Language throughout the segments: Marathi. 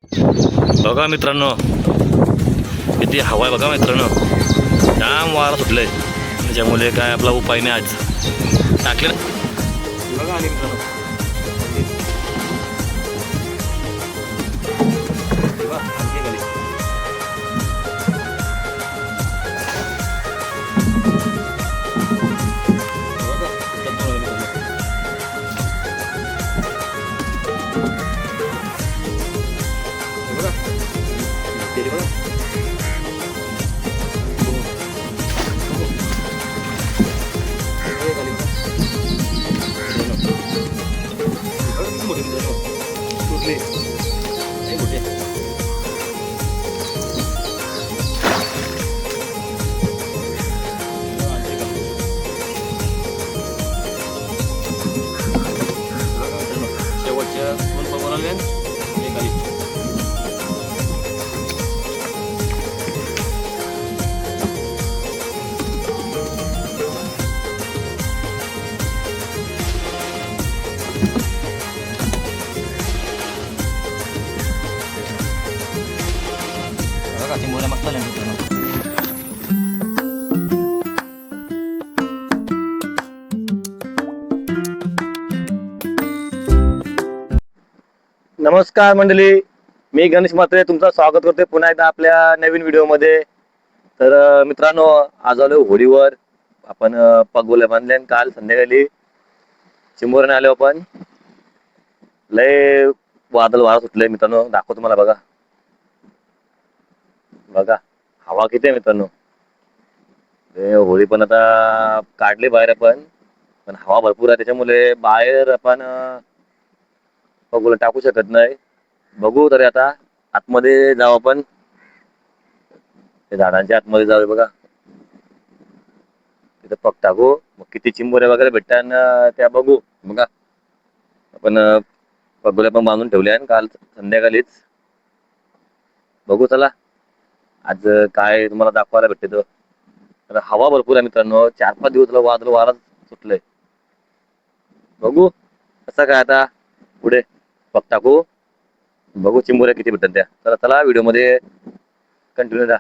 बघा मित्रांनो, किती हवा आहे बघा मित्रांनो. जाम वारा सुटलंय, त्याच्यामुळे काय आपला उपाय नाही आज टाकले बघा. आणि मित्रांनो शेवटच्या दोन पगोला एक आली. बघा चिंबोऱ्या मस्त आल्या मित्रांनो. नमस्कार मंडळी, मी गणेश म्हात्रे तुमचं स्वागत करतोय पुन्हा एकदा आपल्या नवीन व्हिडिओमध्ये. तर मित्रांनो, आज आलो होडीवर. आपण पगोल्या बांधल्या काल संध्याकाळी चिंबोऱ्याने आलो आपण. लय वादळ वारा सुटलंय मित्रांनो, दाखवतो तुम्हाला. बघा बघा हवा किती आहे मित्रांनो. होळी पण आता काढली बाहेर आपण, पण हवा भरपूर आहे, त्याच्यामुळे बाहेर आपण पगोला टाकू शकत नाही. बघू तरी आता आतमध्ये जाऊ आपण, झाडांच्या आतमध्ये जाऊ. बघा तिथं पग टाकू, मग किती चिंबोऱ्या वगैरे भेटतात त्या बघू. बघा आपण पगोल्या पण बांधून ठेवल्या काल संध्याकाळीच. बघू चला आज काय तुम्हाला दाखवायला भेटते. तर हवा भरपूर आहे मित्रांनो, 4-5 दिवस वादळ वारा सुटलंय. बघू कसं काय आता पुढे पग टाकू, बघू चिंबोऱ्या किती भेटतात त्या. तर चला व्हिडिओमध्ये कंटिन्यू द्या.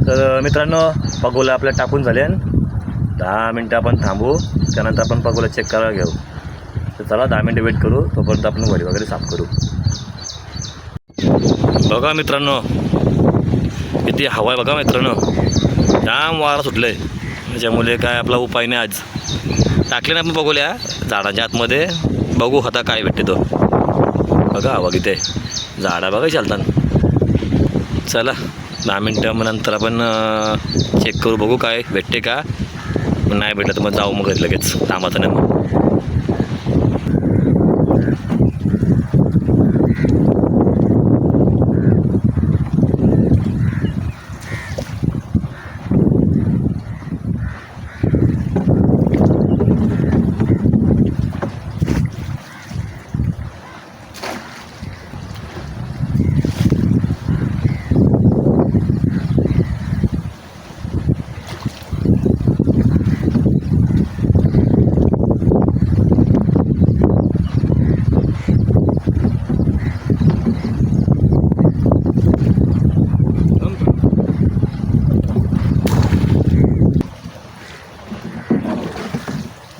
तर मित्रांनो पगोला आपल्या टाकून झाले, 10 मिनटं आपण थांबू, त्यानंतर आपण पगोला चेक करायला घेऊ. तर चला 10 मिनटं वेट करू, तोपर्यंत आपण वडी वगैरे साफ करू. बघा मित्रांनो किती हवा आहे, बघा मित्रांनो जाम वारा सुटलं आहे. त्याच्यामुळे काय आपला उपाय नाही. आज टाकले ना आपण पगोल्या झाडाच्या आतमध्ये, बघू आता काय भेटते तो. बघा हवा किती आहे, झाडा बघा चालतात. चला 10 मिनटं मग नंतर आपण चेक करू, बघू काय भेटते का. नाही भेटलं तर मग जाऊ मग घरी लगेच, थांबायचं नाही मग.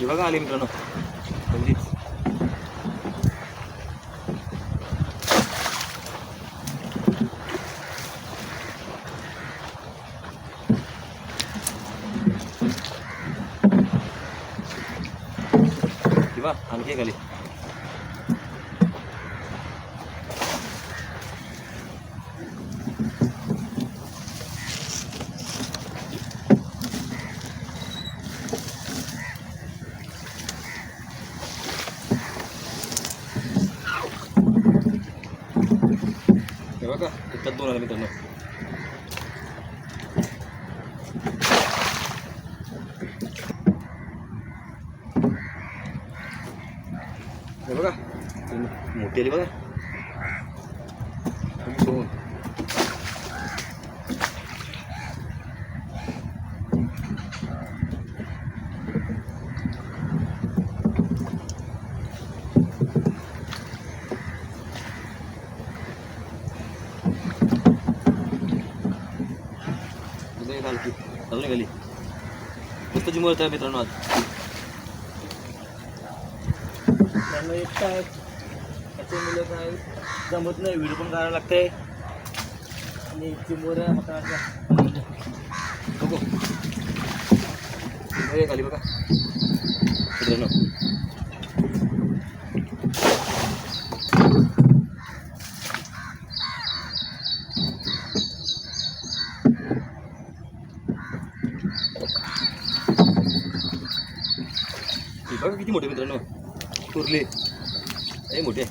बघा आली मित्रांनो पहिलीच. किंवा आणखी एक आली. बघा इतक्यात 2 आले मित्रांनो. हे बघा मोठी आली बघा. अजून गेली मस्त जिमवत आहे मित्रांनो. आज त्यांना एकटा आहे, त्याचे मुलं काय जमत नाही, व्हिडिओ पण करायला लागते आणि जिमवर बघू खाली बघा मित्रांनो. बघा किती मोठे मित्रांनो, कुर्ले हे मोठे.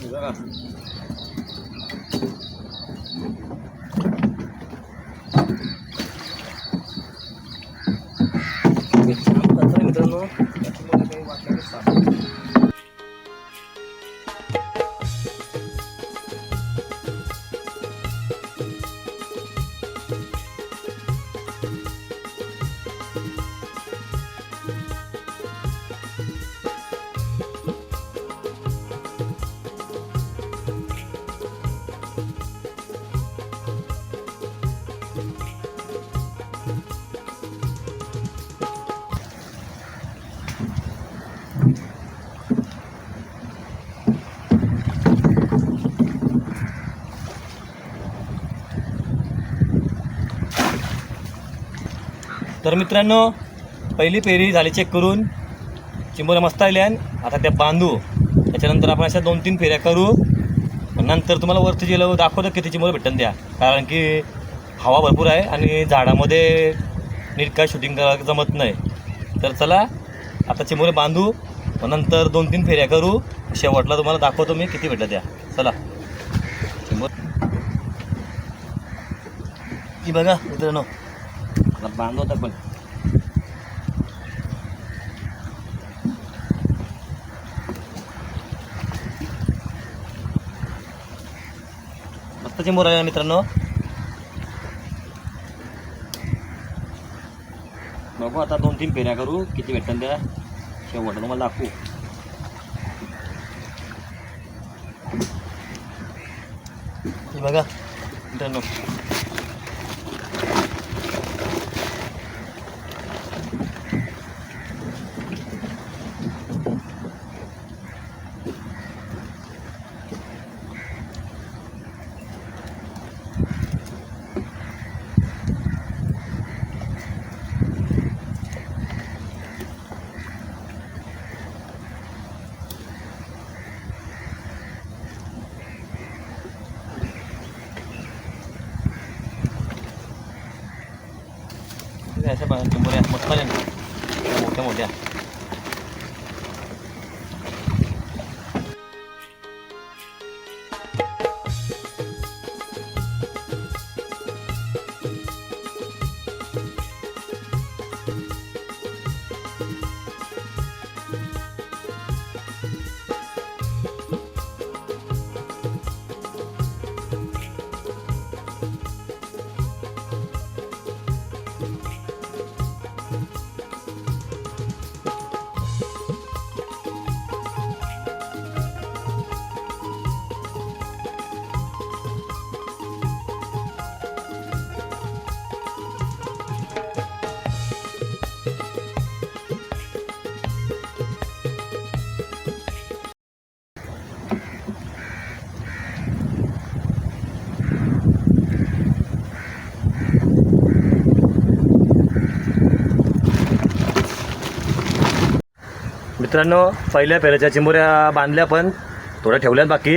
बघा मित्रांनो काही वाटलं तर मित्रांनो पहिली पेरी झाली चेक करून, चिंबोऱ्या मस्त आल्या. आता त्या बांधू, त्याच्यानंतर आपण अशा 2-3 फेऱ्या करू. नंतर तुम्हाला वरती गेलं दाखवतो किती चिंबोऱ्या भेटतात त्या, कारण की हवा भरपूर आहे आणि झाडामध्ये नीट काय शूटिंग करायला जमत नाही. तर चला आता चिंबोऱ्या बांधू, नंतर 2-3 फेऱ्या करू. शेवटला तुम्हाला दाखवतो मी किती भेटतात त्या. चला चिंबोर ही बघा मित्रांनो, आता बांधू आता पण. मस्त चिंबोर आहे मित्रांनो. बघू आता 2-3 फेऱ्या करू, किती भेटतात त्या शेवटला तुम्हाला दाखवू. हे बघा मित्रांनो, अशा चिंबोऱ्या मस्त आल्या मोठ्या मोठ्या. मित्रांनो, पहिल्या फेऱ्याच्या चिंबोऱ्या बांधल्या, पण थोड्या ठेवल्यात बाकी.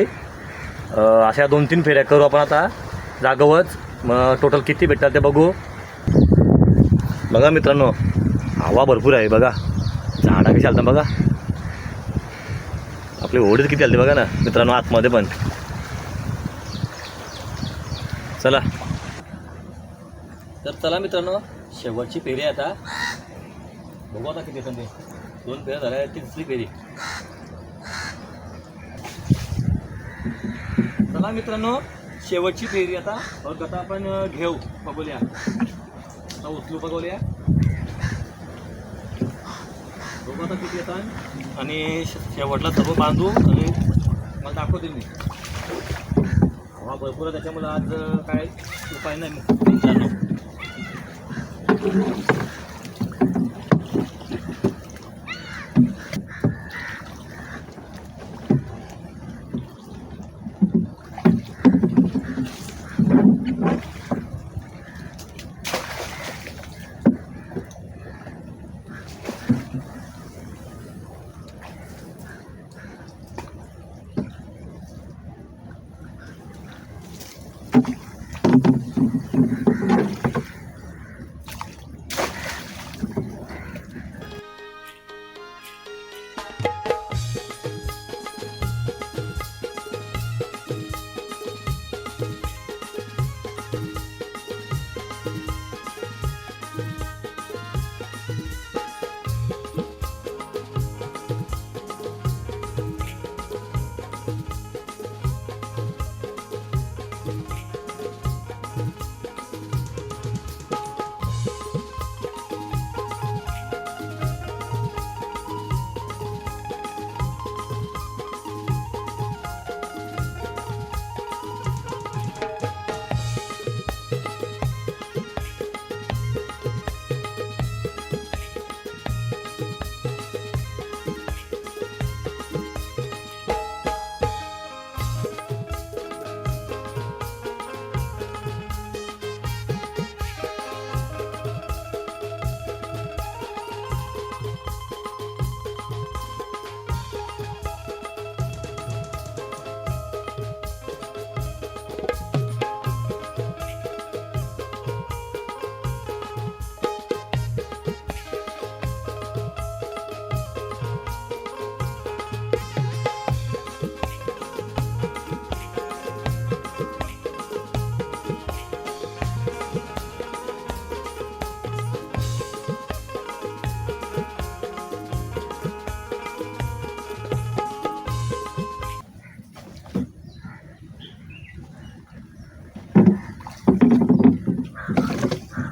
अशा 2-3 फेऱ्या करू आपण आता जागोवच. मग टोटल किती भेटतात ते बघू. बघा मित्रांनो, हवा भरपूर आहे. बघा झाडा कशी चालतात बघा. आपली ओढीच किती चालते बघा ना मित्रांनो, आतमध्ये पण. चला तर चला मित्रांनो, शेवटची फेरी आहे आता. बघू आता किती येतात ते. 2 फेऱ्या झाल्या, ती तिसरी फेरी. चला मित्रांनो, शेवटची फेरी आता. बघ आता आपण घेऊ पगोल्या. आता उचलू पगोल्या. बघू आता किती येतात आणि शेवटला सर्व बांधू आणि मला दाखवते मी. हवा भरपूर आहे त्याच्यामुळे आज काय उपाय नाही मित्रांनो.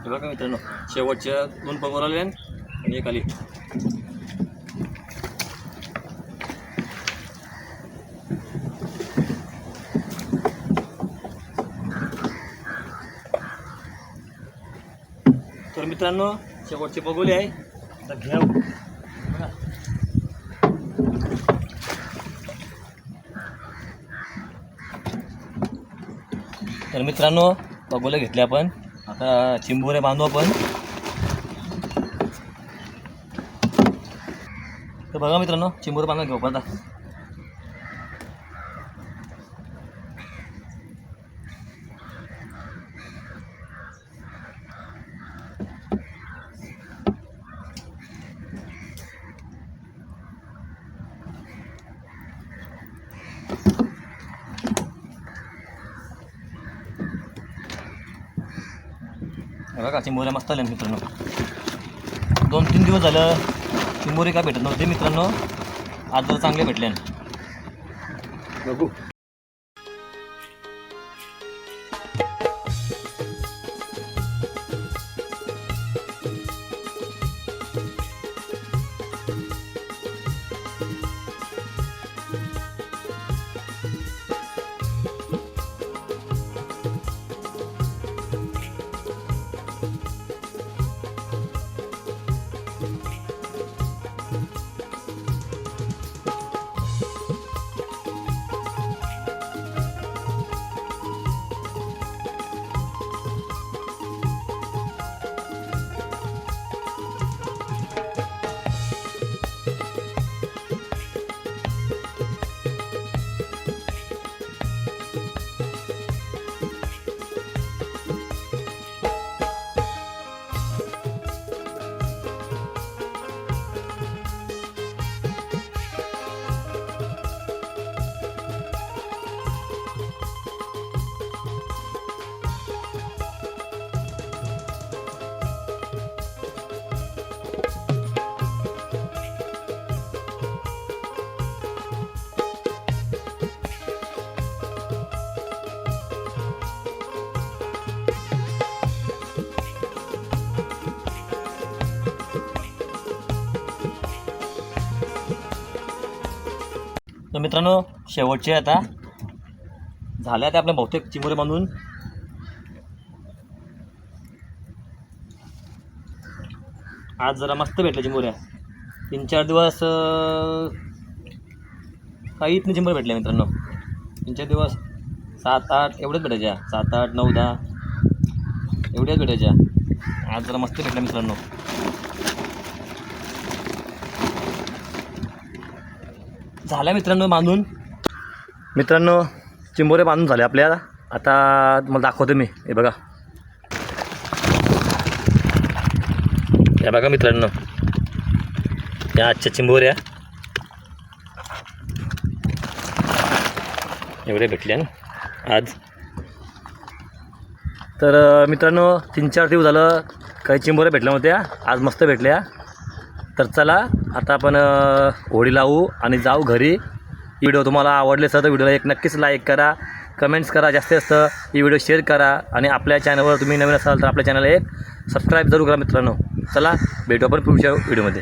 बघा मित्रांनो, शेवटच्या 2 पगोर आले. आणि खाली तर मित्रांनो शेवटचे बघोले आहे आता घ्या बघा. तर मित्रांनो बघोले घेतले आपण आता चिंबोरे बांधू आपण. तर बघा मित्रांनो चिंबोरे बांधून घेऊ आता. बघा चिंबोऱ्या मस्त आल्या मित्रांनो. 2-3 दिवस झालं चिंबोरे काय भेटत नव्हते मित्रांनो, आज जरा चांगले भेटले. बघू तर मित्रांनो शेवटचे आता झाल्या त्या आपल्या बहुतेक चिंबोरे बांधून. आज जरा मस्त भेटल्या चिंबोऱ्या. 3-4 दिवस काही इतने चिंबोरे भेटले मित्रांनो. 3-4 दिवस 7-8 एवढेच भेटायच्या. 7-8 9-10 एवढ्याच भेटायच्या. आज जरा मस्त भेटल्या मित्रांनो. झाल्या मित्रांनो बांधून. मित्रांनो चिंबोरे बांधून झाले आपल्याला. आता तुम्हाला दाखवतो मी. हे बघा, हे बघा मित्रांनो या आजच्या चिंबोऱ्या एवढे भेटल्या आज. तर मित्रांनो 3-4 दिवस झालं काही चिंबोऱ्या भेटल्या होत्या, आज मस्त भेटल्या. तर चला आता आपण होडी लावू आणि जाऊ घरी. व्हिडिओ तुम्हाला आवडले असेल तर व्हिडिओला नक्कीच लाईक करा, कमेंट्स करा, जास्तीत जास्त ही व्हिडिओ शेअर करा आणि आपल्या चॅनलवर तुम्ही नवीन असाल तर आपल्या चॅनलला एक सबस्क्राईब जरूर करा मित्रांनो. चला भेटू आपण पुढच्या व्हिडिओमध्ये.